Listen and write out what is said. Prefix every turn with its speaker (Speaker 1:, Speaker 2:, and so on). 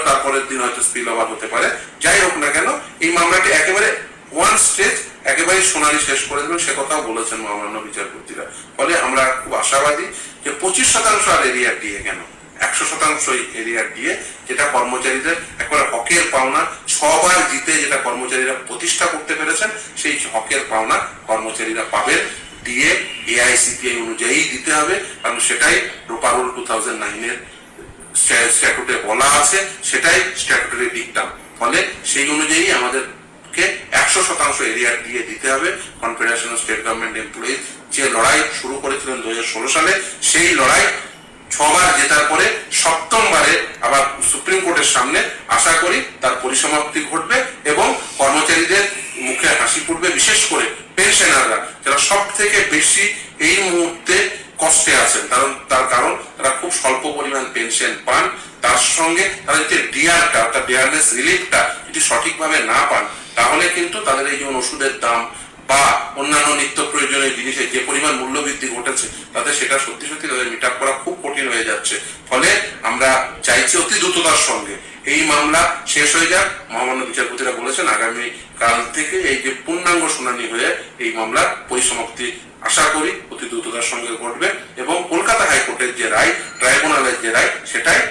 Speaker 1: তারপরের দিন হয়তো স্পিল ওভার হতে পারে। যাই হোক না কেন, এই মামলাটি একেবারে ওয়ান স্টেজ একেবারে সোনালি শেষ করে দেবেন, সে কথাও বলেছেন মহামান্য বিচারপতিরা। ফলে আমরা খুব আশাবাদী যে 25% আর এরিয়া দিয়ে কেন, 100% এরিয়া দিয়ে, যেটা কর্মচারীদের একবারে হকের পাওনা, 6 বার জিতে যেটা কর্মচারীরা প্রতিষ্ঠা করতে পেরেছেন, সেই হকের পাওনা কর্মচারীরা পাবেন। দিয়ে এআইসিপিআই অনুযায়ী দিতে হবে, কারণ সেটাই রোপারুল 2009-এর স্ট্যাটুটে বলা আছে, সেটাই স্ট্যাটুটরি ডিকটাম। ফলে সেই অনুযায়ী আমাদেরকে 100% এরিয়া দিয়ে দিতে হবে। Confederation of state government employees যে লড়াই শুরু করেছিলেন 2016 সালে, সেই লড়াই 6 বার জেতার পরে 7ম বারে আবার সুপ্রিম কোর্টের সামনে আশা করি তার পরিসমাপ্তি ঘটবে এবং কর্মচারীদের মুখে হাসি ফুটবে। বিশেষ করে পেনশনাররা, যারা সব থেকে বেশি এই মুহূর্তে কষ্টে আছেন, তার কারণ তারা খুব স্বল্প পরিমাণ পেনশন পান, তার সঙ্গে তারা যদি ডিআরটা অর্থাৎ ডিয়ারনেস রিলিফটা যদি সঠিকভাবে না পান, তাহলে কিন্তু তাদের এই যেমন ওষুধের দাম বা অন্যান্য নিত্য প্রয়োজনীয় জিনিসের যে পরিমাণ মূল্যবৃদ্ধি ঘটেছে, তাতে সেটা সত্যি সত্যি তাদের মিট আপ করা খুব কঠিন হয়ে যাচ্ছে। ফলে আমরা চাইছি অতি দ্রুততার সঙ্গে এই মামলা শেষ হয়ে যাক। মহামান্য বিচারপতিরা বলেছেন আগামী কাল থেকে এই যে পূর্ণাঙ্গ শুনানি হয়ে এই মামলার পরিসমাপ্তি আশা করি অতি দ্রুততার সঙ্গে ঘটবে এবং কলকাতা হাইকোর্টের যে রায়, ট্রাইব্যুনালের যে রায়, সেটাই